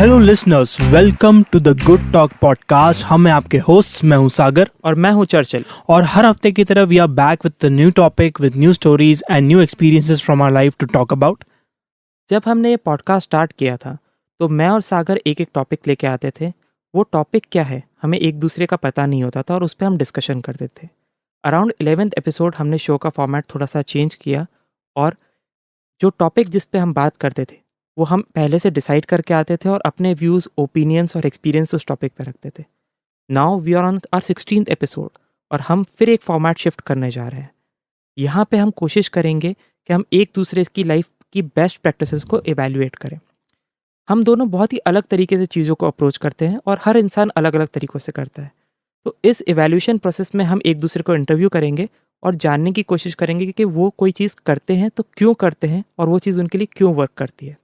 Hello listeners, welcome to the good talk podcast. हम हैं आपके होस्ट्स, मैं हूं सागर और मैं हूं चर्चिल। और हर हफ्ते की तरह we are back with the new topic, with new stories and new experiences from our life to talk about. जब हमने ये पॉडकास्ट स्टार्ट किया था तो मैं और सागर एक एक टॉपिक लेके आते थे। वो टॉपिक क्या है हमें एक दूसरे का पता नहीं होता था और उस पर हम डिस्कशन करते थे। अराउंड 11th एपिसोड हमने शो का फॉर्मेट थोड़ा सा चेंज किया और जो टॉपिक जिस पे हम बात करते थे वो हम पहले से डिसाइड करके आते थे और अपने व्यूज़, ओपिनियंस और एक्सपीरियंस उस टॉपिक पे रखते थे। Now we are on our 16th episode और हम फिर एक फॉर्मेट शिफ्ट करने जा रहे हैं। यहाँ पे हम कोशिश करेंगे कि हम एक दूसरे की लाइफ की बेस्ट प्रैक्टिसेस को इवैल्यूएट करें। हम दोनों बहुत ही अलग तरीके से चीज़ों को अप्रोच करते हैं और हर इंसान अलग अलग तरीक़ों से करता है। तो इस इवैल्यूएशन प्रोसेस में हम एक दूसरे को इंटरव्यू करेंगे और जानने की कोशिश करेंगे कि वो कोई चीज़ करते हैं तो क्यों करते हैं और वो चीज़ उनके लिए क्यों वर्क करती है।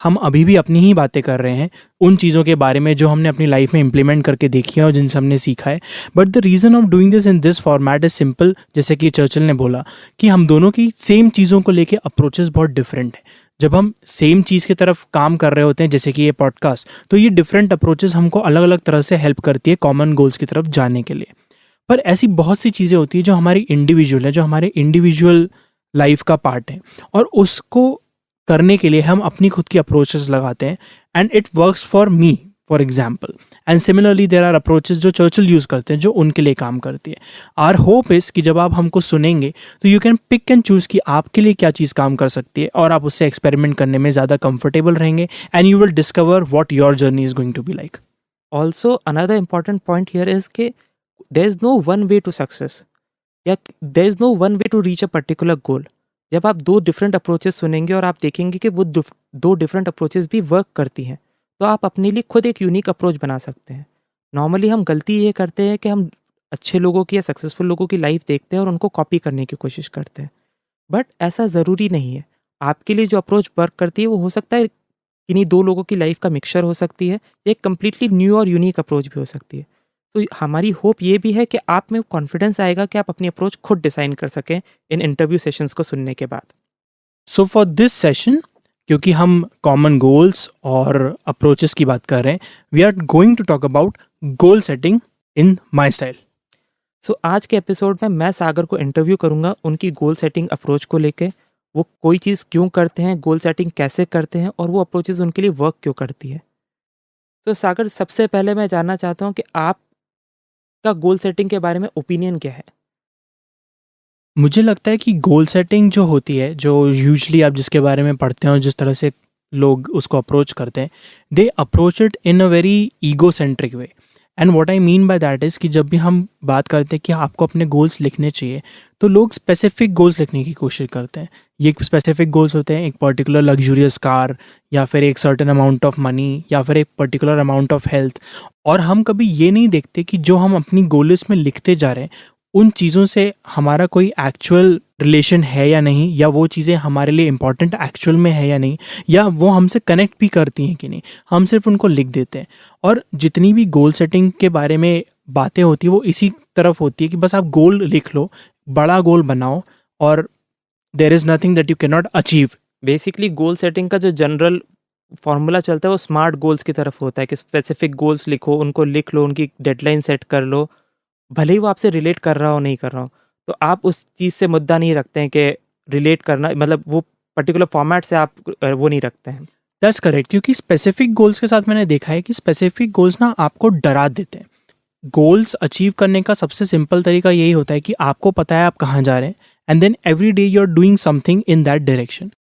हम अभी भी अपनी ही बातें कर रहे हैं उन चीज़ों के बारे में जो हमने अपनी लाइफ में इम्प्लीमेंट करके देखी है और जिनसे हमने सीखा है। But the reason of doing this in this format is simple. जैसे कि चर्चिल ने बोला कि हम दोनों की सेम चीज़ों को लेके अप्रोचेस बहुत डिफरेंट है। जब हम सेम चीज़ की तरफ काम कर रहे होते हैं, जैसे कि ये पॉडकास्ट, तो ये डिफरेंट अप्रोचेस हमको अलग अलग तरह से हेल्प करती है कॉमन गोल्स की तरफ जाने के लिए। पर ऐसी बहुत सी चीज़ें होती है जो हमारी इंडिविजुअल है, जो हमारे इंडिविजुअल लाइफ का पार्ट है, और उसको करने के लिए हम अपनी खुद की अप्रोचेस लगाते हैं and it works for me for example. And similarly there are approaches जो चर्चिल यूज़ करते हैं जो उनके लिए काम करती है। आर होप इज़ कि जब आप हमको सुनेंगे तो you can pick and choose कि आपके लिए क्या चीज़ काम कर सकती है और आप उससे एक्सपेरिमेंट करने में ज़्यादा कंफर्टेबल रहेंगे and you will discover what your journey is going to be like. Also another important point here is कि there is no one way to success या there is no one way to reach a particular goal. जब आप दो different approaches सुनेंगे और आप देखेंगे कि वो दो डिफरेंट अप्रोचेस भी वर्क करती हैं तो आप अपने लिए खुद एक यूनिक अप्रोच बना सकते हैं। नॉर्मली हम गलती ये करते हैं कि हम अच्छे लोगों की या सक्सेसफुल लोगों की लाइफ देखते हैं और उनको कॉपी करने की कोशिश करते हैं। बट ऐसा ज़रूरी नहीं है। आपके लिए जो अप्रोच वर्क करती है वो हो सकता है किन्हीं दो लोगों की लाइफ का मिक्सचर हो सकती है या एक कम्प्लीटली न्यू और यूनिक अप्रोच भी हो सकती है। तो हमारी होप ये भी है कि आप में कॉन्फिडेंस आएगा कि आप अपनी अप्रोच खुद डिसाइन कर सकें इन इंटरव्यू सेशंस को सुनने के बाद। सो फॉर दिस सेशन, क्योंकि हम कॉमन गोल्स और अप्रोचेस की बात कर रहे हैं, we are going to talk about goal setting in my style. So आज के एपिसोड में मैं सागर को इंटरव्यू करूंगा उनकी गोल सेटिंग अप्रोच को लेके। वो कोई चीज़ क्यों करते हैं, गोल सेटिंग कैसे करते हैं और वो अप्रोचेज उनके लिए वर्क क्यों करती है। तो सागर, सबसे पहले मैं जानना चाहता हूँ कि आपका गोल सेटिंग के बारे में ओपिनियन क्या है। मुझे लगता है कि गोल सेटिंग जो होती है, जो यूजुअली आप जिसके बारे में पढ़ते हैं और जिस तरह से लोग उसको अप्रोच करते हैं, they approach it in a very ego centric way. And what I mean by that is कि जब भी हम बात करते हैं कि आपको अपने गोल्स लिखने चाहिए, तो लोग स्पेसिफिक गोल्स लिखने की कोशिश करते हैं। ये स्पेसिफिक गोल्स होते हैं एक पर्टिकुलर लग्जूरियस कार, या फिर एक सर्टेन अमाउंट ऑफ मनी, या फिर एक पर्टिकुलर अमाउंट ऑफ हेल्थ। और हम कभी ये नहीं देखते कि जो हम अपनी गोल लिस्ट में लिखते जा रहे हैं उन चीज़ों से हमारा कोई एक्चुअल रिलेशन है या नहीं, या वो चीज़ें हमारे लिए इम्पॉर्टेंट एक्चुअल में है या नहीं, या वो हमसे कनेक्ट भी करती हैं कि नहीं। हम सिर्फ उनको लिख देते हैं। और जितनी भी गोल सेटिंग के बारे में बातें होती है वो इसी तरफ होती है कि बस आप गोल लिख लो, बड़ा गोल बनाओ, और there is nothing that you can not achieve. Basically goal setting का जो जनरल फॉर्मूला चलता है वो स्मार्ट गोल्स की तरफ होता है कि स्पेसिफिक गोल्स लिखो, उनको लिख लो, उनकी डेडलाइन सेट कर लो, भले ही वो आपसे रिलेट कर रहा हो नहीं कर रहा हो। तो आप उस चीज़ से मुद्दा नहीं रखते हैं कि रिलेट करना, मतलब वो पर्टिकुलर फॉर्मेट से आप वो नहीं रखते हैं। दैट्स करेक्ट, क्योंकि स्पेसिफिक गोल्स के साथ मैंने देखा है कि स्पेसिफिक गोल्स ना आपको डरा देते हैं। गोल्स अचीव करने का सबसे सिंपल तरीका यही होता है कि आपको पता है आप कहाँ जा रहे हैं, and then every day you are doing something in that direction.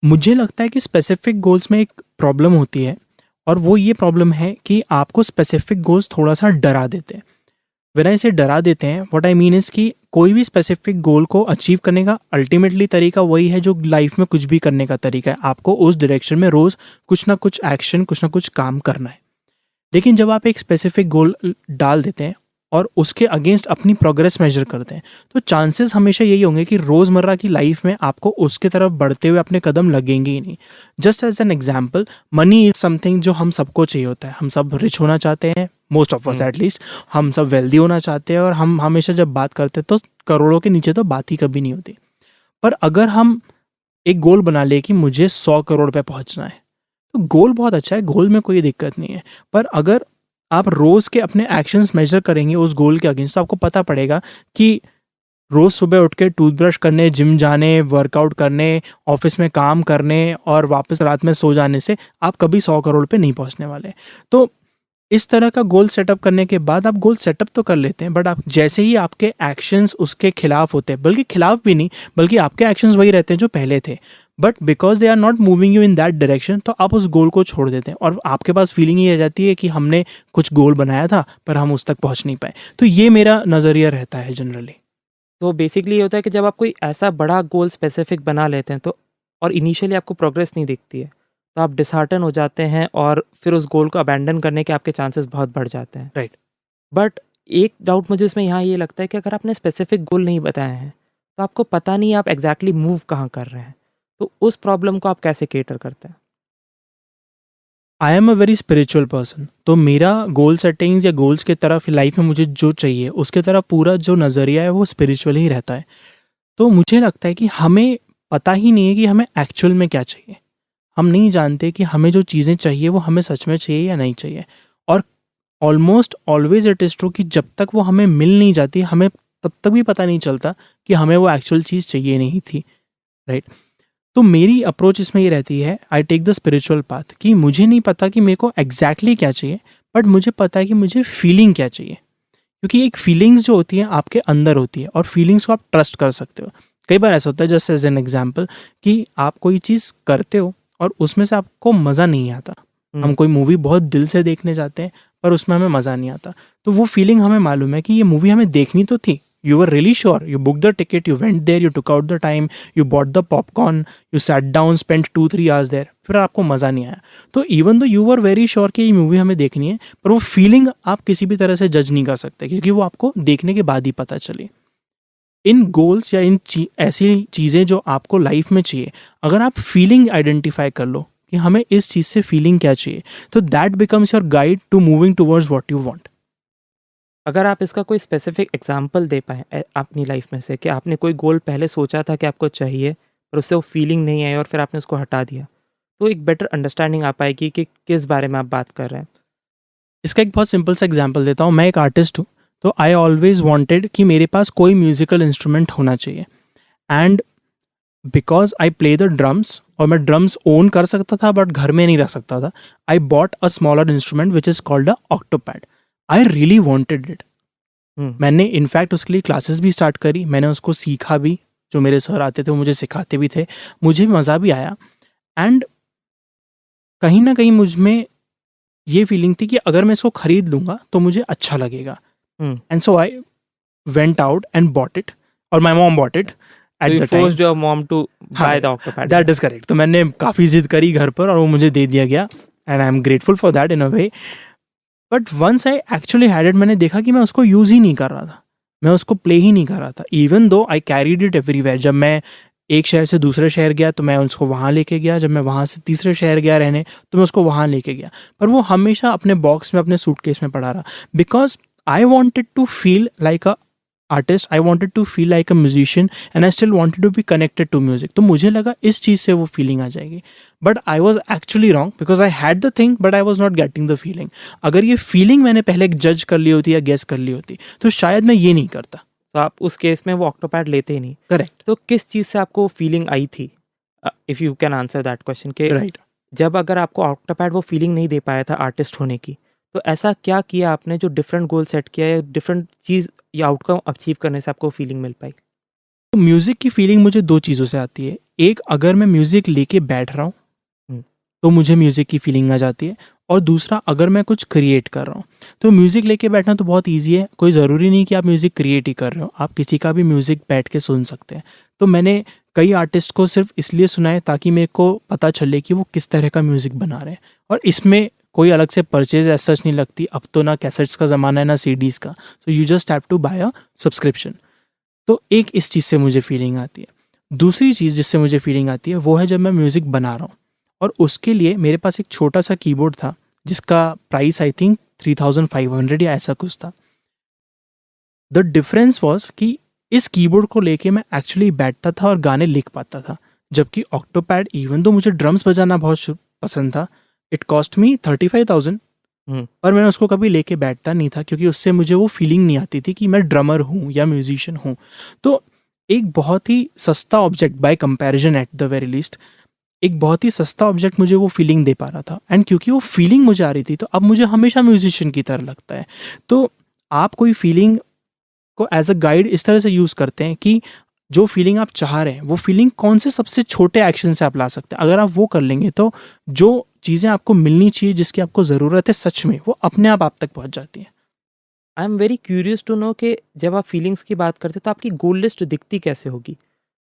मुझे लगता है कि स्पेसिफिक गोल्स में एक प्रॉब्लम होती है, और वो ये प्रॉब्लम है कि आपको स्पेसिफिक गोल्स थोड़ा सा डरा देते हैं। व्हेन आई से डरा देते हैं, व्हाट आई मीन इज़ कि कोई भी स्पेसिफिक गोल को अचीव करने का अल्टीमेटली तरीका वही है जो लाइफ में कुछ भी करने का तरीका है। आपको उस डायरेक्शन में रोज़ कुछ ना कुछ एक्शन, कुछ ना कुछ काम करना है। लेकिन जब आप एक स्पेसिफिक गोल डाल देते हैं और उसके अगेंस्ट अपनी प्रोग्रेस मेजर करते हैं, तो चांसेस हमेशा यही होंगे कि रोज़मर्रा की लाइफ में आपको उसके तरफ बढ़ते हुए अपने कदम लगेंगे ही नहीं। Just as an example, money is something जो हम सबको चाहिए होता है। हम सब रिच होना चाहते हैं, मोस्ट ऑफ अस एटलीस्ट। हम सब वेल्दी होना चाहते हैं, और हम हमेशा जब बात करते हैं तो करोड़ों के नीचे तो बात ही कभी नहीं होती। पर अगर हम एक गोल बना ले कि मुझे 100 करोड़ पे पहुंचना है, तो गोल बहुत अच्छा है, गोल में कोई दिक्कत नहीं है, पर अगर आप रोज़ के अपने एक्शंस मेजर करेंगे उस गोल के अगेंस्ट, तो आपको पता पड़ेगा कि रोज़ सुबह उठ के टूथब्रश करने, जिम जाने, वर्कआउट करने, ऑफिस में काम करने और वापस रात में सो जाने से आप कभी 100 करोड़ पे नहीं पहुंचने वाले। तो इस तरह का गोल सेटअप करने के बाद आप गोल सेटअप तो कर लेते हैं, बट आप जैसे ही आपके एक्शंस उसके खिलाफ होते हैं, बल्कि खिलाफ भी नहीं, बल्कि आपके एक्शंस वही रहते हैं जो पहले थे, but because they are not moving you in that direction, तो आप उस गोल को छोड़ देते हैं और आपके पास फीलिंग ये आ जाती है कि हमने कुछ गोल बनाया था पर हम उस तक पहुंच नहीं पाए। तो ये मेरा नज़रिया रहता है जनरली। तो बेसिकली ये होता है कि जब आप कोई ऐसा बड़ा गोल स्पेसिफिक बना लेते हैं तो और इनिशियली आपको प्रोग्रेस नहीं दिखती है, तो आप डिसहार्टन हो जाते हैं और फिर उस गोल को अबैंडन करने के आपके चांसेस बहुत बढ़ जाते हैं। राइट। बट एक डाउट मुझे इसमें यहाँ ये लगता है कि अगर आपने स्पेसिफिक गोल नहीं बताए हैं तो आपको पता नहीं आप एग्जैक्टली मूव कहाँ कर रहे हैं, तो उस प्रॉब्लम को आप कैसे केटर करते हैं? I am a very spiritual person, तो मेरा गोल सेटिंग्स या गोल्स की तरफ लाइफ में मुझे जो चाहिए उसके तरफ पूरा जो नज़रिया है वो स्पिरिचुअल ही रहता है। तो मुझे लगता है कि हमें पता ही नहीं है कि हमें एक्चुअल में क्या चाहिए। हम नहीं जानते कि हमें जो चीज़ें चाहिए वो हमें सच में चाहिए या नहीं चाहिए, और almost always it is true कि जब तक वो हमें मिल नहीं जाती हमें तब तक भी पता नहीं चलता कि हमें वो एक्चुअल चीज़ चाहिए नहीं थी। राइट। तो मेरी अप्रोच इसमें ये रहती है, I take the spiritual path, कि मुझे नहीं पता कि मेरे को एग्जैक्टली क्या चाहिए, बट मुझे पता है कि मुझे फीलिंग क्या चाहिए, क्योंकि एक फीलिंग्स जो होती हैं आपके अंदर होती है और फीलिंग्स को आप ट्रस्ट कर सकते हो। कई बार ऐसा होता है, जस्ट एज एन एग्जाम्पल, कि आप कोई चीज़ करते हो और उसमें से आपको मज़ा नहीं आता। हम कोई मूवी बहुत दिल से देखने जाते हैं पर उसमें हमें मज़ा नहीं आता, तो वो फीलिंग हमें मालूम है कि ये मूवी हमें देखनी तो थी, you were really sure, you booked the ticket, you went there, you took out the time, you bought the popcorn, you sat down, spent 2-3 hours there, फिर आपको मज़ा नहीं आया। तो even though you were very sure कि ये movie हमें देखनी है, पर वो फीलिंग आप किसी भी तरह से जज नहीं कर सकते क्योंकि वो आपको देखने के बाद ही पता चली। इन गोल्स या इन ऐसी चीज़ें जो आपको लाइफ में चाहिए, अगर आप फीलिंग आइडेंटिफाई कर लो कि हमें इस चीज़ से फीलिंग क्या चाहिए, तो that becomes your guide to moving towards what you want. अगर आप इसका कोई स्पेसिफिक एग्जांपल दे पाएँ अपनी लाइफ में से कि आपने कोई गोल पहले सोचा था कि आपको चाहिए पर उससे वो फीलिंग नहीं आई और फिर आपने उसको हटा दिया, तो एक बेटर अंडरस्टैंडिंग आ पाएगी कि किस बारे में आप बात कर रहे हैं। इसका एक बहुत सिंपल सा एग्जांपल देता हूँ। मैं एक आर्टिस्ट हूँ, तो आई ऑलवेज वांटेड कि मेरे पास कोई म्यूजिकल इंस्ट्रूमेंट होना चाहिए, and because I play the drums, और मैं ड्रम्स ओन कर सकता था बट घर में नहीं रख सकता था, I bought a smaller instrument which is called a Octopad. I really wanted it. मैंने इनफैक्ट उसके लिए क्लासेस भी स्टार्ट करी, मैंने उसको सीखा भी, जो मेरे सर आते थे वो मुझे सिखाते भी थे, मुझे मज़ा भी आया, एंड कहीं ना कहीं मुझ में ये फीलिंग थी कि अगर मैं इसको खरीद लूँगा तो मुझे अच्छा लगेगा, and so I went out and bought it, और my mom bought it at the time. Your mom to buy the octopad. That is correct. तो मैंने काफ़ी जिद करी घर पर और वो मुझे दे दिया गया, and I am grateful for that in a way. But once I actually had it, मैंने देखा कि मैं उसको यूज़ ही नहीं कर रहा था, मैं उसको प्ले ही नहीं कर रहा था, even though I carried it everywhere. जब मैं एक शहर से दूसरे शहर गया तो मैं उसको वहाँ लेके गया, जब मैं वहाँ से तीसरे शहर गया रहने तो मैं उसको वहाँ लेके गया, पर वो हमेशा अपने बॉक्स में, अपने सूटकेस में पड़ा रहा, because I wanted to feel like a artist, I wanted to feel like a musician, and I still wanted to be connected to music. तो मुझे लगा इस चीज़ से वो फीलिंग आ जाएगी, but I was actually wrong because I had the thing but I was not getting the feeling. अगर ये feeling मैंने पहले जज कर ली होती या गेस कर ली होती तो शायद मैं ये नहीं करता। तो आप उस केस में वो ऑक्टोपैड लेते ही नहीं। करेक्ट। तो किस चीज़ से आपको फीलिंग आई थी, if you can answer that question, कि राइट। जब अगर आपको ऑक्टोपैड वो फीलिंग नहीं दे पाया था आर्टिस्ट होने की, तो ऐसा क्या किया आपने जो डिफरेंट गोल सेट किया या डिफरेंट चीज़ या आउटकम अचीव करने से आपको फीलिंग मिल पाई? तो म्यूज़िक की फीलिंग मुझे दो चीज़ों से आती है। एक, अगर मैं म्यूज़िक लेके बैठ रहा हूँ तो मुझे म्यूज़िक की फीलिंग आ जाती है, और दूसरा, अगर मैं कुछ क्रिएट कर रहा हूँ। तो म्यूज़िक लेके बैठना तो बहुत ईजी है, कोई ज़रूरी नहीं कि आप म्यूज़िक क्रिएट ही कर रहे हो, आप किसी का भी म्यूज़िक बैठ के सुन सकते हैं। तो मैंने कई आर्टिस्ट को सिर्फ इसलिए सुना है ताकि मेरे को पता चले कि वो किस तरह का म्यूज़िक बना रहे हैं, और इसमें कोई अलग से परचेज ऐसा नहीं लगती। अब तो ना कैसेट्स का ज़माना है ना सीडीज़ का, so you just have to buy a subscription. तो एक इस चीज़ से मुझे फीलिंग आती है। दूसरी चीज़ जिससे मुझे फीलिंग आती है वो है जब मैं म्यूज़िक बना रहा हूँ, और उसके लिए मेरे पास एक छोटा सा कीबोर्ड था जिसका प्राइस आई थिंक 3500 या ऐसा कुछ था। द डिफरेंस वॉज कि इस कीबोर्ड को लेके मैं एक्चुअली बैठता था और गाने लिख पाता था, जबकि ऑक्टोपैड, इवन दो मुझे ड्रम्स बजाना बहुत पसंद था, इट कॉस्ट मी 35,000, हम्म। पर मैं उसको कभी लेके बैठता नहीं था क्योंकि उससे मुझे वो फीलिंग नहीं आती थी कि मैं ड्रमर हूँ या म्यूजिशियन हूँ। तो एक बहुत ही सस्ता object by comparison at the very least, एक बहुत ही सस्ता ऑब्जेक्ट मुझे वो फीलिंग दे पा रहा था, एंड क्योंकि वो फीलिंग मुझे आ रही थी तो अब मुझे हमेशा म्यूजिशियन की तरह लगता है। तो आप कोई फीलिंग को एज अ गाइड इस तरह से यूज़ करते हैं कि जो फीलिंग आप चाह रहे हैं वो फीलिंग कौन से सबसे छोटे एक्शन से आप ला सकते हैं। अगर आप वो कर लेंगे तो जो चीज़ें आपको मिलनी चाहिए, जिसकी आपको ज़रूरत है सच में, वो अपने आप तक पहुंच जाती हैं। I am very curious to know कि जब आप फीलिंग्स की बात करते हैं तो आपकी गोल लिस्ट दिखती कैसे होगी?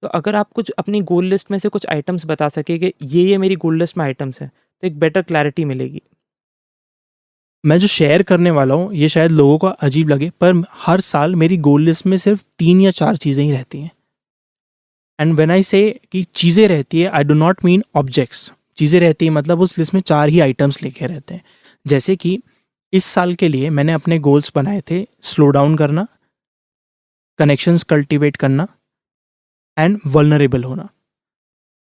तो अगर आप कुछ अपनी गोल लिस्ट में से कुछ आइटम्स बता सके कि ये मेरी गोल लिस्ट में आइटम्स हैं, तो एक बेटर क्लैरिटी मिलेगी। मैं जो शेयर करने वाला हूँ ये शायद लोगों को अजीब लगे, पर हर साल मेरी गोल लिस्ट में सिर्फ 3 या 4 चीज़ें ही रहती हैं। एंड व्हेन आई से कि चीज़ें रहती है, I do not mean objects. चीज़ें रहती है मतलब उस लिस्ट में 4 ही आइटम्स लिखे रहते हैं। जैसे कि इस साल के लिए मैंने अपने गोल्स बनाए थे स्लो डाउन करना, कनेक्शंस कल्टीवेट करना एंड वल्नरेबल होना,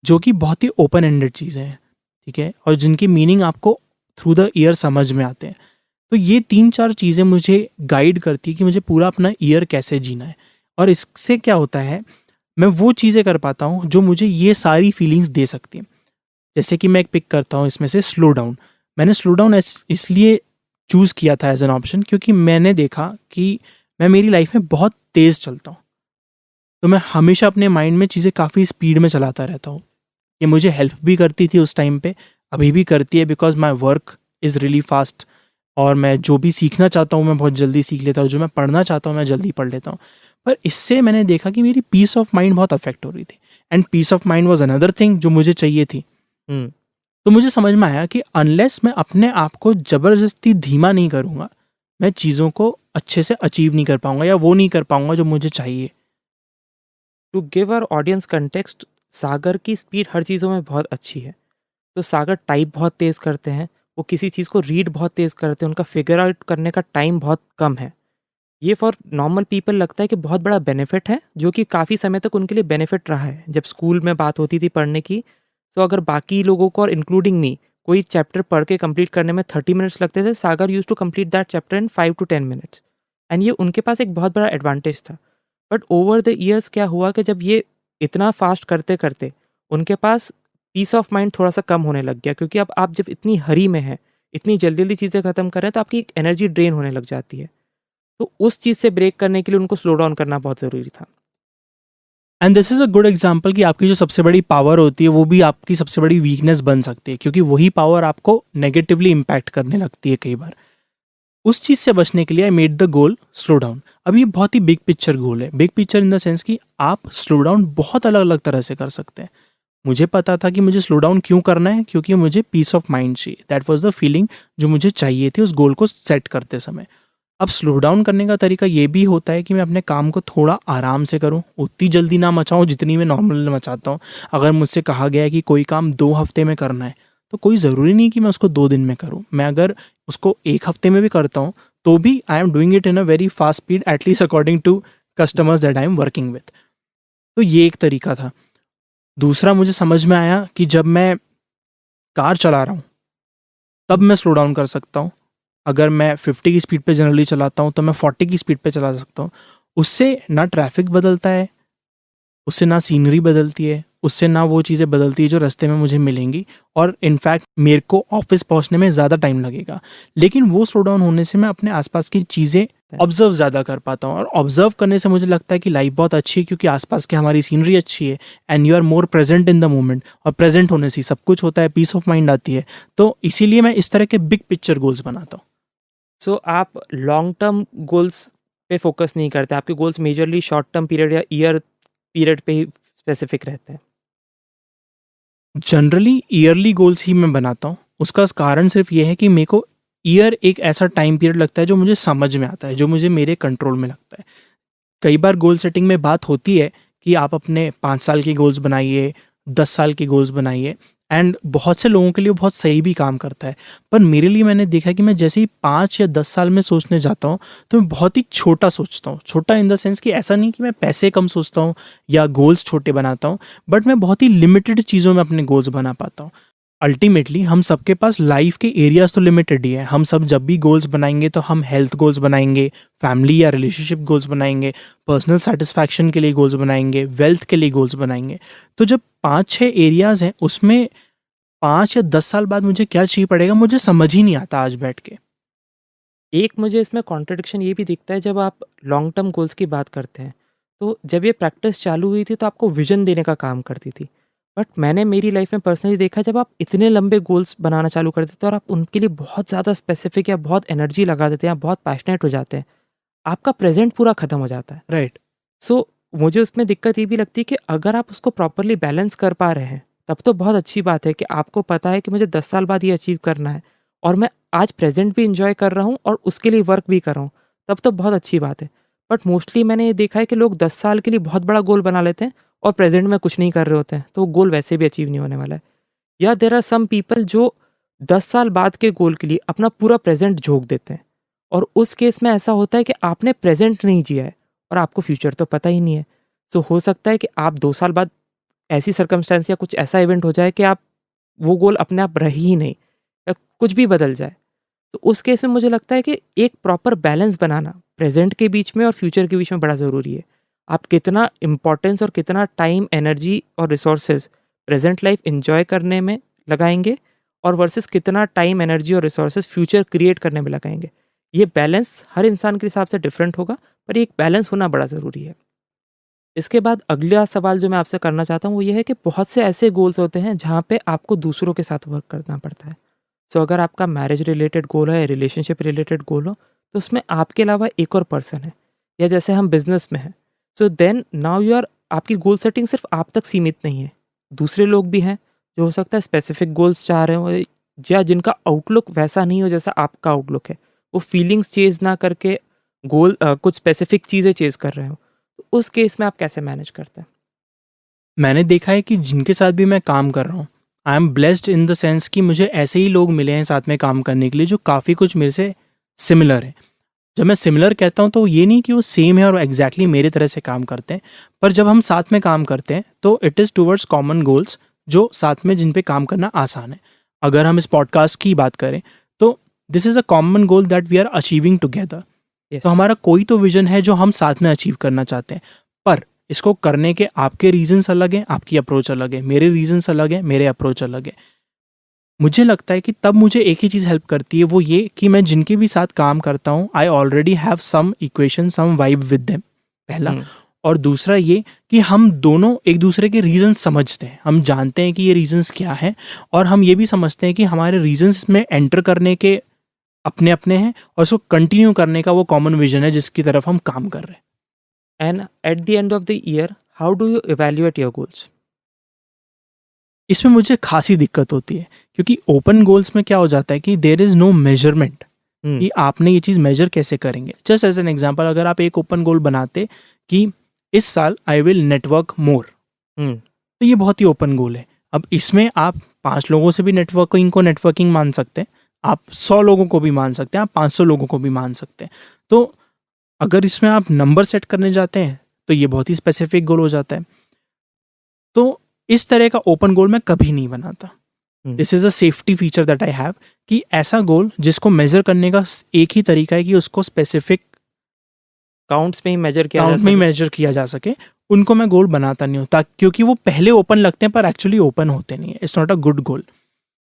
जो कि बहुत ही ओपन एंडेड चीज़ें हैं, ठीक है, और जिनकी मीनिंग आपको थ्रू द ईयर समझ में आते हैं। तो ये 3-4 चीज़ें मुझे गाइड करती है कि मुझे पूरा अपना ईयर कैसे जीना है। और इससे क्या होता है, मैं वो चीज़ें कर पाता हूँ जो मुझे ये सारी फीलिंग्स दे सकती हैं। जैसे कि मैं एक पिक करता हूँ इसमें से स्लो डाउन। मैंने स्लो डाउन इसलिए चूज़ किया था एज एन ऑप्शन क्योंकि मैंने देखा कि मैं मेरी लाइफ में बहुत तेज़ चलता हूँ। तो मैं हमेशा अपने माइंड में चीज़ें काफ़ी स्पीड में चलाता रहता हूँ। ये मुझे हेल्प भी करती थी उस टाइम पे, अभी भी करती है, because my work is really fast. और मैं जो भी सीखना चाहता हूँ मैं बहुत जल्दी सीख लेता हूँ, जो मैं पढ़ना चाहता हूँ मैं जल्दी पढ़ लेता हूँ। पर इससे मैंने देखा कि मेरी पीस ऑफ माइंड बहुत अफेक्ट हो रही थी, and peace of mind was another thing जो मुझे चाहिए थी। हम्म। तो मुझे समझ में आया कि अनलेस मैं अपने आप को ज़बरदस्ती धीमा नहीं करूँगा, मैं चीज़ों को अच्छे से अचीव नहीं कर पाऊँगा या वो नहीं कर पाऊँगा जो मुझे चाहिए। To give our audience context, Sagar की स्पीड हर चीज़ों में बहुत अच्छी है। तो सागर टाइप बहुत तेज़ करते हैं, वो किसी चीज़ को रीड बहुत तेज़ करते हैं, उनका फिगर आउट करने का टाइम बहुत कम है। ये फॉर नॉर्मल पीपल लगता है कि बहुत बड़ा बेनिफिट है, जो कि काफ़ी समय तक उनके लिए बेनिफिट रहा है। जब स्कूल में बात होती थी पढ़ने की, तो अगर बाकी लोगों को और इंक्लूडिंग मी कोई चैप्टर पढ़ के कंप्लीट करने में 30 मिनट्स लगते थे, Sagar use to complete that chapter in 5 to 10 minutes. And ये उनके पास एक बहुत बड़ा एडवांटेज था। बट ओवर द ईयर्स क्या हुआ कि जब ये इतना फास्ट करते करते उनके पास पीस ऑफ माइंड थोड़ा सा कम होने लग गया, क्योंकि अब आप जब इतनी हरी में हैं, इतनी जल्दी जल्दी चीज़ें ख़त्म कर रहे हैं, तो आपकी एनर्जी ड्रेन होने लग जाती है। तो उस चीज़ से ब्रेक करने के लिए उनको स्लो डाउन करना बहुत ज़रूरी था। And this is a good example कि आपकी जो सबसे बड़ी पावर होती है वो भी आपकी सबसे बड़ी वीकनेस बन सकती है, क्योंकि वही पावर आपको नेगेटिवली इम्पैक्ट करने लगती है कई बार। उस चीज़ से बचने के लिए I made the goal slow down. अब ये बहुत ही बिग पिक्चर गोल है, big picture in the sense कि आप स्लो डाउन बहुत अलग अलग तरह से कर सकते हैं। मुझे पता था कि मुझे स्लो डाउन क्यों करना है, क्योंकि मुझे पीस ऑफ माइंड चाहिए। दैट वाज द फीलिंग जो मुझे चाहिए थी उस गोल को सेट करते समय। अब स्लो डाउन करने का तरीका ये भी होता है कि मैं अपने काम को थोड़ा आराम से करूँ, उतनी जल्दी ना मचाऊँ जितनी मैं नॉर्मल मचाता हूँ। अगर मुझसे कहा गया है कि कोई काम 2 हफ्ते में करना है, तो कोई ज़रूरी नहीं कि मैं उसको 2 दिन में करूँ। मैं अगर उसको 1 हफ्ते में भी करता हूँ तो भी I am doing it in a very fast speed, at least according to customers that I am working with. तो ये एक तरीका था। दूसरा मुझे समझ में आया कि जब मैं कार चला रहा हूँ तब मैं स्लो डाउन कर सकता हूँ। अगर मैं 50 की स्पीड पे जनरली चलाता हूँ तो मैं 40 की स्पीड पे चला सकता हूँ। उससे ना ट्रैफिक बदलता है, उससे ना सीनरी बदलती है, उससे ना वो चीज़ें बदलती है जो रास्ते में मुझे मिलेंगी, और इनफैक्ट मेरे को ऑफिस पहुंचने में ज़्यादा टाइम लगेगा। लेकिन वो स्लो डाउन होने से मैं अपने आसपास की चीज़ें ऑब्जर्व ज़्यादा कर पाता हूँ, और ऑब्जर्व करने से मुझे लगता है कि लाइफ बहुत अच्छी है, क्योंकि आसपास की हमारी सीनरी अच्छी है and you are more present in the moment, और प्रेजेंट होने से सब कुछ होता है, पीस ऑफ माइंड आती है। तो इसीलिए मैं इस तरह के बिग पिक्चर गोल्स बनाता हूँ। सो आप लॉन्ग टर्म गोल्स पे फोकस नहीं करते, आपके goals majorly short term period या ईयर पीरियड पे ही स्पेसिफिक रहते हैं। जनरली ईयरली गोल्स ही मैं बनाता हूँ। उसका कारण सिर्फ ये है कि मेरे को ईयर एक ऐसा टाइम पीरियड लगता है जो मुझे समझ में आता है, जो मुझे मेरे कंट्रोल में लगता है। कई बार गोल सेटिंग में बात होती है कि आप अपने 5 साल के गोल्स बनाइए, 10 साल के गोल्स बनाइए, एंड बहुत से लोगों के लिए बहुत सही भी काम करता है। पर मेरे लिए मैंने देखा कि मैं जैसे ही 5 या 10 साल में सोचने जाता हूँ तो मैं बहुत ही छोटा सोचता हूँ। छोटा इन द सेंस कि ऐसा नहीं कि मैं पैसे कम सोचता हूँ या गोल्स छोटे बनाता हूँ, बट मैं बहुत ही लिमिटेड चीज़ों में अपने गोल्स बना पाता हूँ। अल्टीमेटली हम सबके पास लाइफ के एरियाज तो लिमिटेड ही है। हम सब जब भी गोल्स बनाएंगे तो हम हेल्थ गोल्स बनाएंगे, फैमिली या रिलेशनशिप गोल्स बनाएंगे, पर्सनल सेटिस्फैक्शन के लिए गोल्स बनाएंगे, वेल्थ के लिए गोल्स बनाएंगे। तो जब 5-6 एरियाज हैं, उसमें 5 या 10 साल बाद मुझे क्या चाहिए पड़ेगा, मुझे समझ ही नहीं आता आज बैठ के। एक मुझे इसमें कॉन्ट्रडिक्शन ये भी दिखता है, जब आप लॉन्ग टर्म गोल्स की बात करते हैं, तो जब ये प्रैक्टिस चालू हुई थी तो आपको विजन देने का काम करती थी। बट मैंने मेरी लाइफ में पर्सनली देखा, जब आप इतने लंबे गोल्स बनाना चालू कर देते हैं और आप उनके लिए बहुत ज़्यादा स्पेसिफिक या बहुत एनर्जी लगा देते हैं या बहुत पैशनेट हो जाते हैं, आपका प्रेजेंट पूरा ख़त्म हो जाता है। राइट। सो मुझे उसमें दिक्कत ये भी लगती है कि अगर आप उसको प्रॉपरली बैलेंस कर पा रहे हैं, तब तो बहुत अच्छी बात है कि आपको पता है कि मुझे 10 साल बाद ये अचीव करना है और मैं आज प्रेजेंट भी इंजॉय कर रहा हूँ और उसके लिए वर्क भी कर रहा हूँ, तब तो बहुत अच्छी बात है। बट मोस्टली मैंने ये देखा है कि लोग 10 साल के लिए बहुत बड़ा गोल बना लेते हैं और प्रेजेंट में कुछ नहीं कर रहे होते हैं, तो वो गोल वैसे भी अचीव नहीं होने वाला है। या देर आर सम पीपल जो 10 साल बाद के गोल के लिए अपना पूरा प्रेजेंट झोंक देते हैं, और उस केस में ऐसा होता है कि आपने प्रेजेंट नहीं जिया है और आपको फ्यूचर तो पता ही नहीं है। तो हो सकता है कि आप 2 साल बाद ऐसी सर्कमस्टेंस या कुछ ऐसा इवेंट हो जाए कि आप वो गोल अपने आप रहे ही नहीं, या कुछ भी बदल जाए। तो उस केस में मुझे लगता है कि एक प्रॉपर बैलेंस बनाना प्रेजेंट के बीच में और फ्यूचर के बीच में बड़ा ज़रूरी है। आप कितना इम्पोर्टेंस और कितना टाइम, एनर्जी और रिसोर्सेज प्रेजेंट लाइफ एंजॉय करने में लगाएंगे, और वर्सेस कितना टाइम, एनर्जी और रिसोर्सेज फ्यूचर क्रिएट करने में लगाएंगे। ये बैलेंस हर इंसान के हिसाब से डिफरेंट होगा, पर एक बैलेंस होना बड़ा ज़रूरी है। इसके बाद अगला सवाल जो मैं आपसे करना चाहता हूँ वो ये है कि बहुत से ऐसे गोल्स होते हैं जहाँ पे आपको दूसरों के साथ वर्क करना पड़ता है। सो अगर आपका मैरिज रिलेटेड गोल है, रिलेशनशिप रिलेटेड गोल हो, तो उसमें आपके अलावा एक और पर्सन है, या जैसे हम बिजनेस में हैं, so then now you are, आपकी गोल सेटिंग सिर्फ आप तक सीमित नहीं है, दूसरे लोग भी हैं जो हो सकता है स्पेसिफिक गोल्स चाह रहे हो, या जिनका आउटलुक वैसा नहीं हो जैसा आपका आउटलुक है, वो फीलिंग्स चेज ना करके गोल कुछ स्पेसिफिक चीज़ें चेज कर रहे हो। तो उस केस में आप कैसे मैनेज करते हैं? मैंने देखा है कि जिनके साथ भी मैं काम कर रहा हूँ, I am blessed in the sense कि मुझे ऐसे ही लोग मिले हैं साथ में काम करने के लिए जो काफ़ी कुछ मेरे से सिमिलर है। जब मैं सिमिलर कहता हूँ तो ये नहीं कि वो सेम है और एग्जैक्टली मेरे तरह से काम करते हैं, पर जब हम साथ में काम करते हैं तो it is towards common goals, जो साथ में जिन पे काम करना आसान है। अगर हम इस पॉडकास्ट की बात करें तो this is a common goal that we are achieving together. Yes. तो हमारा कोई तो विजन है जो हम साथ में अचीव करना चाहते हैं, पर इसको करने के आपके रीजंस अलग हैं, आपकी अप्रोच अलग है, मेरे रीजंस अलग हैं, मेरे अप्रोच अलग है। मुझे लगता है कि तब मुझे एक ही चीज़ हेल्प करती है, वो ये कि मैं जिनके भी साथ काम करता हूँ, I already have some equation, some vibe with them, पहला। और दूसरा ये कि हम दोनों एक दूसरे के रीजंस समझते हैं, हम जानते हैं कि ये रीजंस क्या हैं, और हम ये भी समझते हैं कि हमारे रीजंस में एंटर करने के अपने अपने हैं और उसको कंटिन्यू करने का वो कॉमन विजन है जिसकी तरफ हम काम कर रहे हैं। And at the end of the year, how do you evaluate your goals? इसमें मुझे खासी दिक्कत होती है, क्योंकि ओपन गोल्स में क्या हो जाता है कि देयर इज़ नो मेजरमेंट कि आपने ये चीज़ मेजर कैसे करेंगे। जस्ट एज एन एग्जांपल, अगर आप एक ओपन गोल बनाते कि इस साल आई विल नेटवर्क मोर, तो ये बहुत ही ओपन गोल है। अब इसमें आप 5 लोगों से भी नेटवर्किंग को नेटवर्किंग मान सकते हैं, आप 100 लोगों को भी मान सकते हैं, आप 500 लोगों को भी मान सकते हैं। तो अगर इसमें आप नंबर सेट करने जाते हैं तो ये बहुत ही स्पेसिफिक गोल हो जाता है। तो इस तरह का ओपन गोल मैं कभी नहीं बनाता। This is a safety feature that I have, कि ऐसा गोल जिसको मेजर करने का एक ही तरीका है कि उसको स्पेसिफिक काउंट्स में ही मेजर किया जा सके, उनको मैं गोल बनाता नहीं हूँ, क्योंकि वो पहले ओपन लगते हैं पर एक्चुअली ओपन होते नहीं है। It's not a good goal.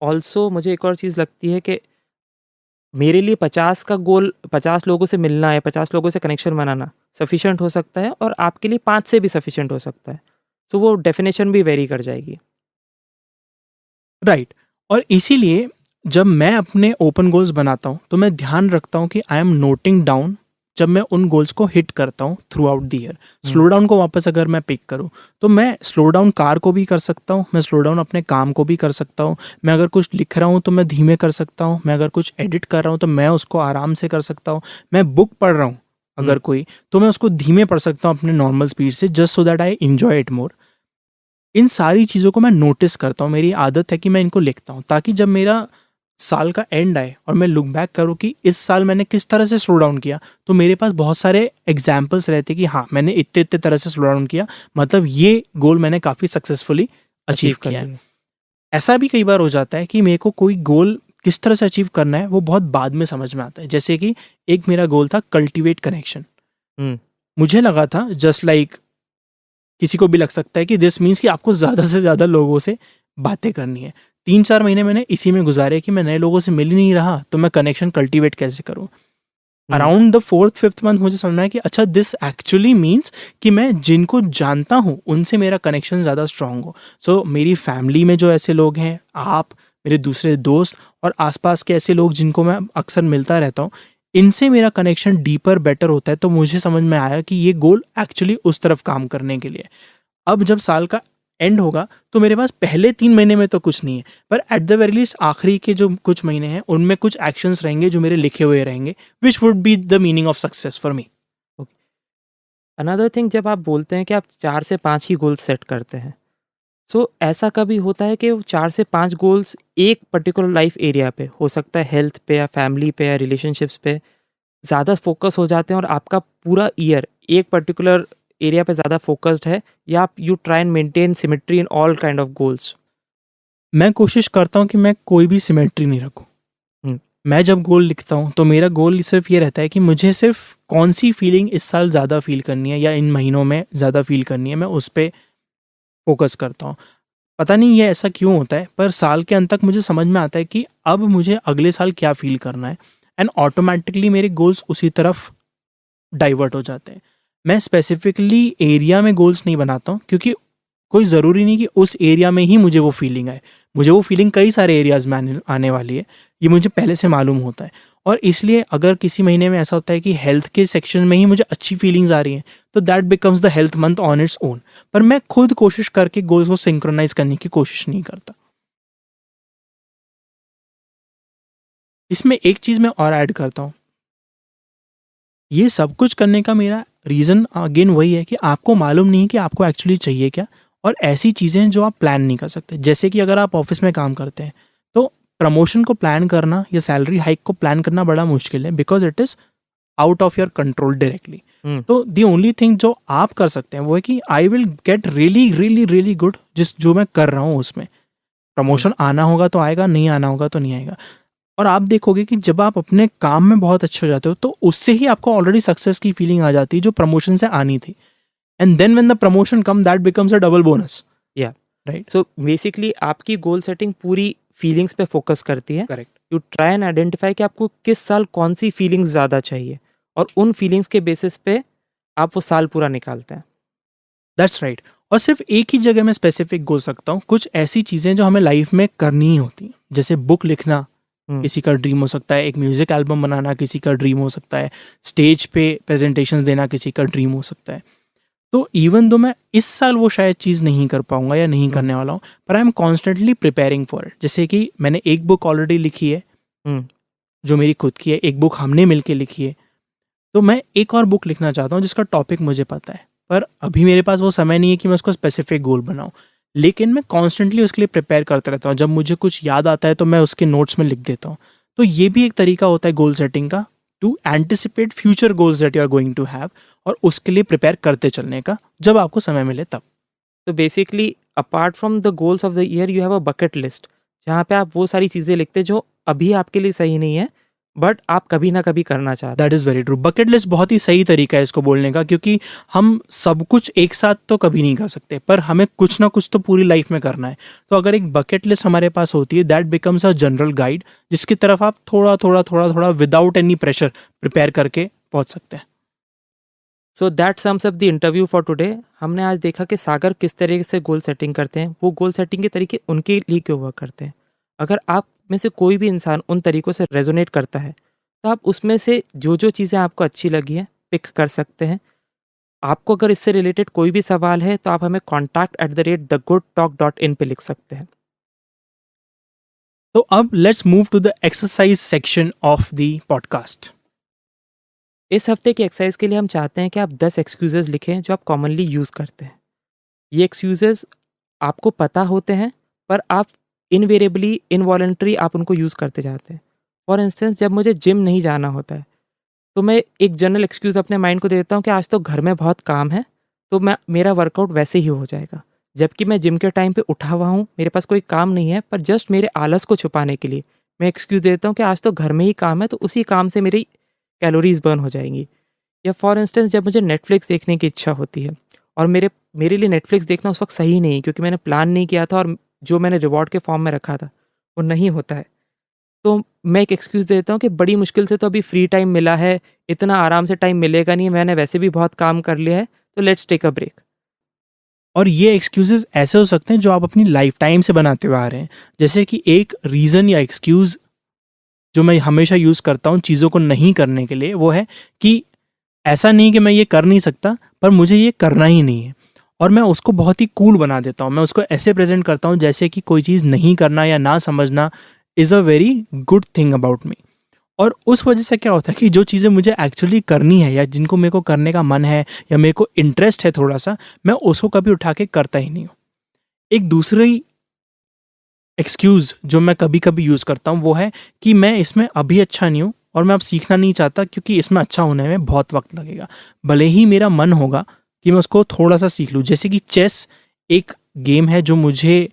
Also मुझे एक और चीज़ लगती है कि मेरे लिए 50 का गोल, 50 लोगों से मिलना है, 50 लोगों से कनेक्शन बनाना सफिशिएंट हो सकता है, और आपके लिए 5 से भी सफिशिएंट हो सकता है। तो वो डेफिनेशन भी वेरी कर जाएगी। राइट। और इसीलिए जब मैं अपने ओपन गोल्स बनाता हूँ तो मैं ध्यान रखता हूँ कि आई एम नोटिंग डाउन जब मैं उन गोल्स को हिट करता हूँ through out the year. Slow down को वापस अगर मैं पिक करूँ तो मैं स्लो डाउन कार को भी कर सकता हूँ, मैं स्लो डाउन अपने काम को भी कर सकता हूँ, मैं अगर कुछ लिख रहा हूँ तो मैं धीमे कर सकता हूँ, मैं अगर कुछ एडिट कर रहा हूँ तो मैं उसको आराम से कर सकता हूँ, मैं बुक पढ़ रहा हूँ अगर कोई, तो मैं उसको धीमे पढ़ सकता हूँ अपने नॉर्मल स्पीड से, just so that I enjoy it more. इन सारी चीज़ों को मैं नोटिस करता हूँ, मेरी आदत है कि मैं इनको लिखता हूँ, ताकि जब मेरा साल का एंड आए और मैं लुक बैक करूँ कि इस साल मैंने किस तरह से स्लो डाउन किया, तो मेरे पास बहुत सारे एग्जाम्पल्स रहते कि हाँ मैंने इतने इतने तरह से स्लो डाउन किया, मतलब ये गोल मैंने काफ़ी सक्सेसफुली अचीव किया है। ऐसा भी कई बार हो जाता है कि मेरे को कोई गोल किस तरह से अचीव करना है वो बहुत बाद में समझ में आता है। जैसे कि एक मेरा गोल था कल्टीवेट कनेक्शन। हम्म। मुझे लगा था जस्ट लाइक किसी को भी लग सकता है कि दिस मीन्स कि आपको ज़्यादा से ज़्यादा लोगों से बातें करनी है। 3-4 महीने मैंने इसी में गुजारे कि मैं नए लोगों से मिल ही नहीं रहा, तो मैं कनेक्शन कल्टीवेट कैसे करूँ। अराउंड द 4th-5th मंथ मुझे समझ में आया कि अच्छा दिस एक्चुअली मीन्स कि मैं जिनको जानता हूँ उनसे मेरा कनेक्शन ज़्यादा स्ट्रांग हो। सो मेरी फैमिली में जो ऐसे लोग हैं, आप, मेरे दूसरे दोस्त और आसपास के ऐसे लोग जिनको मैं अक्सर मिलता रहता हूँ, इनसे मेरा कनेक्शन डीपर बेटर होता है। तो मुझे समझ में आया कि ये गोल एक्चुअली उस तरफ काम करने के लिए। अब जब साल का एंड होगा तो मेरे पास पहले 3 महीने में तो कुछ नहीं है, पर एट द वेरी लीस्ट आखिरी के जो कुछ महीने हैं उनमें कुछ एक्शंस रहेंगे जो मेरे लिखे हुए रहेंगे, which would be the meaning of success for me. Another thing, जब आप बोलते हैं कि आप 4 से 5 ही गोल्स सेट करते हैं, सो ऐसा कभी होता है कि वो 4 से 5 गोल्स एक पर्टिकुलर लाइफ एरिया पे हो सकता है, हेल्थ पे या फैमिली पे या रिलेशनशिप्स पे ज़्यादा फोकस हो जाते हैं और आपका पूरा ईयर एक पर्टिकुलर एरिया पे ज़्यादा फोकस्ड है, या आप you try and maintain symmetry in all kind of goals? मैं कोशिश करता हूँ कि मैं कोई भी सिमेट्री नहीं रखूँ। हम्म। मैं जब गोल लिखता हूँ तो मेरा गोल सिर्फ ये रहता है कि मुझे सिर्फ कौन सी फीलिंग इस साल ज़्यादा फील करनी है या इन महीनों में ज़्यादा फील करनी है, मैं उस पर फोकस करता हूँ। पता नहीं ये ऐसा क्यों होता है, पर साल के अंत तक मुझे समझ में आता है कि अब मुझे अगले साल क्या फील करना है, एंड ऑटोमेटिकली मेरे गोल्स उसी तरफ डाइवर्ट हो जाते हैं। मैं स्पेसिफिकली एरिया में गोल्स नहीं बनाता हूँ, क्योंकि कोई ज़रूरी नहीं कि उस एरिया में ही मुझे वो फीलिंग आए। मुझे वो फीलिंग कई सारे एरियाज़ में आने वाली है, ये मुझे पहले से मालूम होता है। और इसलिए अगर किसी महीने में ऐसा होता है कि हेल्थ के सेक्शन में ही मुझे अच्छी फीलिंग्स आ रही हैं, तो that becomes the health month on its own. पर मैं खुद कोशिश करके गोल्स को सिंक्रोनाइज करने की कोशिश नहीं करता। इसमें एक चीज़ मैं और ऐड करता हूँ, ये सब कुछ करने का मेरा रीज़न अगेन वही है कि आपको मालूम नहीं है कि आपको एक्चुअली चाहिए क्या, और ऐसी चीज़ें हैं जो आप प्लान नहीं कर सकते। जैसे कि अगर आप ऑफिस में काम करते हैं तो प्रमोशन को प्लान करना या सैलरी हाइक को प्लान करना बड़ा मुश्किल है, because it is out of your control directly. तो दी ओनली थिंग जो आप कर सकते हैं वो है कि I will get really really really good जो मैं कर रहा हूँ उसमें। प्रमोशन आना होगा तो आएगा, नहीं आना होगा तो नहीं आएगा। और आप देखोगे कि जब आप अपने काम में बहुत अच्छे हो जाते हो तो उससे ही आपको ऑलरेडी सक्सेस की फीलिंग आ जाती है जो प्रमोशन से आनी थी। And then when the promotion come, that becomes a double bonus. Yeah right. So basically आपकी गोल सेटिंग पूरी फीलिंग्स पे फोकस करती है। Correct. You try and identify कि आपको किस साल कौन सी फीलिंग्स ज़्यादा चाहिए, और उन फीलिंग्स के बेसिस पे आप वो साल पूरा निकालते हैं। That's right. और सिर्फ एक ही जगह में स्पेसिफिक बोल सकता हूँ, कुछ ऐसी चीज़ें जो हमें लाइफ में करनी ही होती हैं, जैसे बुक लिखना किसी का ड्रीम हो सकता है, एक म्यूज़िक एल्बम बनाना किसी का ड्रीम हो सकता है, स्टेज पे प्रेजेंटेशंस देना किसी का ड्रीम हो सकता है। तो इवन दो मैं इस साल वो शायद चीज़ नहीं कर पाऊंगा या नहीं करने वाला हूँ, पर I am constantly preparing for it. जैसे कि मैंने एक बुक ऑलरेडी लिखी है जो मेरी खुद की है, एक बुक हमने मिलके लिखी है। तो मैं एक और बुक लिखना चाहता हूँ जिसका टॉपिक मुझे पता है, पर अभी मेरे पास वो समय नहीं है कि मैं उसको स्पेसिफिक गोल बनाऊँ। लेकिन मैं कॉन्स्टेंटली उसके लिए प्रिपेयर करता रहता हूँ। जब मुझे कुछ याद आता है तो मैं उसके नोट्स में लिख देता हूँ। तो ये भी एक तरीका होता है गोल सेटिंग का, to anticipate future goals that you are going to have, और उसके लिए प्रिपेयर करते चलने का जब आपको समय मिले तब। तो basically apart from the goals of the year you have a bucket list, जहाँ पे आप वो सारी चीज़ें लिखते हैं जो अभी आपके लिए सही नहीं है बट आप कभी ना कभी करना चाहते हैं। That is very true. Bucket list बहुत ही सही तरीका है इसको बोलने का, क्योंकि हम सब कुछ एक साथ तो कभी नहीं कर सकते, पर हमें कुछ ना कुछ तो पूरी लाइफ में करना है। तो अगर एक बकेट लिस्ट हमारे पास होती है, that becomes a general guide जिसकी तरफ आप थोड़ा थोड़ा थोड़ा थोड़ा विदाउट एनी प्रेशर प्रिपेयर करके पहुंच सकते हैं। So that sums up the interview for today. हमने आज देखा कि सागर किस तरीके से गोल सेटिंग करते हैं, वो गोल सेटिंग के तरीके उनके लिए क्यों वर्क करते हैं। अगर आप में से कोई भी इंसान उन तरीकों से रेजोनेट करता है तो आप उसमें से जो जो चीज़ें आपको अच्छी लगी हैं पिक कर सकते हैं। आपको अगर इससे रिलेटेड कोई भी सवाल है तो आप हमें contact@thegoodtalk.in पे लिख सकते हैं। तो अब let's move to the exercise section of the podcast. इस हफ्ते की एक्सरसाइज के लिए हम चाहते हैं कि आप 10 एक्सक्यूजेज लिखें जो आप कॉमनली यूज़ करते हैं। ये एक्सक्यूजेज आपको पता होते हैं पर आप इनवेरेबली इनवॉलेंट्री आप उनको यूज़ करते जाते हैं। फॉर इंस्टेंस, जब मुझे जिम नहीं जाना होता है तो मैं एक जनरल एक्सक्यूज़ अपने माइंड को दे देता हूँ कि आज तो घर में बहुत काम है, तो मेरा वर्कआउट वैसे ही हो जाएगा। जबकि मैं जिम के टाइम पे उठा हुआ हूँ, मेरे पास कोई काम नहीं है, पर जस्ट मेरे आलस को छुपाने के लिए मैं एक्सक्यूज़ देता हूँ कि आज तो घर में ही काम है, तो उसी काम से मेरी कैलोरीज़ बर्न हो जाएँगी। या फॉर इंस्टेंस जब मुझे नेटफ्लिक्स देखने की इच्छा होती है और मेरे मेरे लिए नेटफ्लिक्स देखना उस वक़्त सही नहीं, क्योंकि मैंने प्लान नहीं किया था और जो मैंने रिवॉर्ड के फॉर्म में रखा था, वो नहीं होता है। तो मैं एक एक्सक्यूज़ देता हूँ कि बड़ी मुश्किल से तो अभी फ्री टाइम मिला है, इतना आराम से टाइम मिलेगा नहीं, मैंने वैसे भी बहुत काम कर लिया है, तो लेट्स टेक अ ब्रेक। और ये एक्सक्यूज़ेज़ ऐसे हो सकते हैं जो आप अपनी लाइफ टाइम से बनाते हुए आ रहे हैं। जैसे कि एक रीज़न या एक्सक्यूज़ जो मैं हमेशा यूज़ करता हूँ चीज़ों को नहीं करने के लिए, वो है कि ऐसा नहीं कि मैं ये कर नहीं सकता, पर मुझे ये करना ही नहीं है। और मैं उसको बहुत ही कूल बना देता हूँ। मैं उसको ऐसे प्रेज़ेंट करता हूँ जैसे कि कोई चीज़ नहीं करना या ना समझना is a very good thing about me. और उस वजह से क्या होता है कि जो चीज़ें मुझे एक्चुअली करनी है या जिनको मेरे को करने का मन है या मेरे को इंटरेस्ट है थोड़ा-सा, मैं उसको कभी उठा के करता ही नहीं हूँ। एक दूसरी एक्सक्यूज़ जो मैं कभी-कभी यूज़ करता हूँ वो है कि मैं इसमें अभी अच्छा नहीं हूँ और मैं अब सीखना नहीं चाहता क्योंकि इसमें अच्छा होने में बहुत वक़्त लगेगा। भले ही मेरा मन होगा कि मैं उसको थोड़ा-सा सीख लूँ। जैसे कि चेस एक गेम है जो मुझे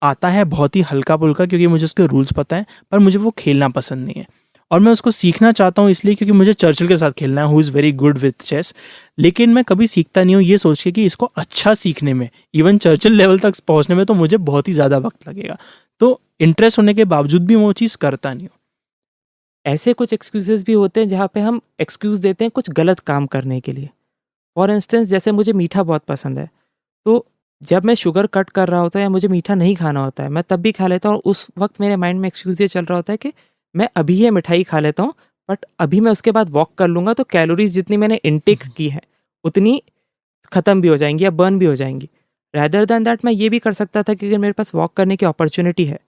आता है बहुत ही हल्का-फुल्का क्योंकि मुझे उसके रूल्स पता हैं, पर मुझे वो खेलना पसंद नहीं है। और मैं उसको सीखना चाहता हूँ इसलिए क्योंकि मुझे चर्चिल के साथ खेलना है who is very good with chess. लेकिन मैं कभी सीखता नहीं हूँ ये सोच के कि इसको अच्छा सीखने में, इवन चर्चिल लेवल तक पहुँचने में तो मुझे बहुत ही ज़्यादा वक़्त लगेगा। तो इंटरेस्ट होने के बावजूद भी मैं वो चीज़ करता नहीं हूँ। ऐसे कुछ एक्सक्यूज़ेज़ भी होते हैं जहाँ पे हम एक्सक्यूज़ देते हैं कुछ गलत काम करने के लिए। फॉर इंस्टेंस जैसे मुझे मीठा बहुत पसंद है, तो जब मैं शुगर कट कर रहा होता है या मुझे मीठा नहीं खाना होता है, मैं तब भी खा लेता हूँ और उस वक़्त मेरे माइंड में एक्सक्यूज़ ये चल रहा होता है कि मैं अभी ये मिठाई खा लेता हूँ, बट अभी मैं उसके बाद वॉक कर लूँगा तो कैलोरीज़ जितनी मैंने इनटेक की है, उतनी ख़त्म भी हो जाएँगी या बर्न भी हो जाएँगी। रेदर दैन दैट मैं ये भी कर सकता था कि अगर मेरे पास वॉक करने की अपॉर्च्युनिटी है,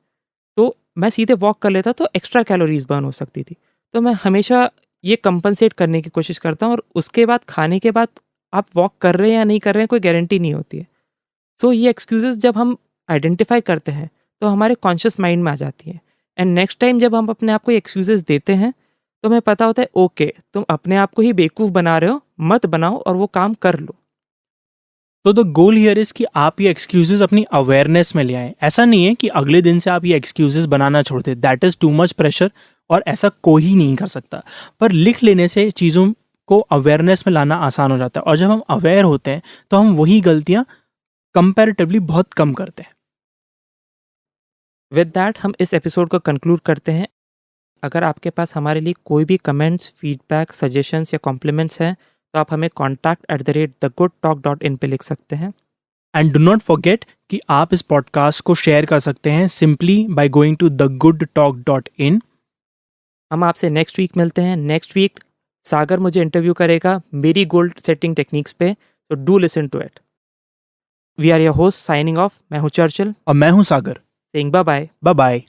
तो मैं सीधे वॉक कर लेता तो एक्स्ट्रा कैलोरीज़ बर्न हो सकती थी। तो मैं हमेशा ये कंपनसेट करने की कोशिश करता हूँ और उसके बाद खाने के बाद आप वॉक कर रहे हैं या नहीं कर रहे हैं कोई गारंटी नहीं होती है। सो ये एक्सक्यूज़ेज़ जब हम आइडेंटिफ़ाई करते हैं, तो हमारे कॉन्शियस माइंड में आ जाती हैं एंड नेक्स्ट टाइम जब हम अपने आप को एक्सक्यूज़ेज़ देते हैं, तो हमें पता होता है ओके, तुम अपने आप को ही बेवकूफ़ बना रहे हो, मत बनाओ और वो काम कर लो। तो द गोल हियर इज़ कि आप ये एक्सक्यूज़ेज़ अपनी अवेयरनेस में ले आएँ। ऐसा नहीं है कि अगले दिन से आप ये एक्सक्यूज़ेज़ बनाना छोड़ दें, that is too much pressure और ऐसा कोई ही नहीं कर सकता। पर लिख लेने से चीज़ों को अवेयरनेस में लाना आसान हो जाता है और जब हम अवेयर होते हैं, तो हम वही गलतियाँ कंपैरेटिवली बहुत कम करते हैं। विद दैट हम इस एपिसोड को कंक्लूड करते हैं। अगर आपके पास हमारे लिए कोई भी कमेंट्स, फीडबैक, सजेशंस या कॉम्प्लीमेंट्स हैं, तो आप हमें contact@thegoodtalk.in पे लिख सकते हैं। एंड डू नॉट फॉरगेट कि आप इस पॉडकास्ट को शेयर कर सकते हैं simply by going to thegoodtalk.in। हम आपसे नेक्स्ट वीक मिलते हैं। नेक्स्ट वीक सागर मुझे इंटरव्यू करेगा मेरी गोल सेटिंग टेक्निक्स पे, तो do listen to it. We are your host signing off. मैं हूँ चर्चिल, और मैं हूँ Sagar. Saying bye bye. Bye bye.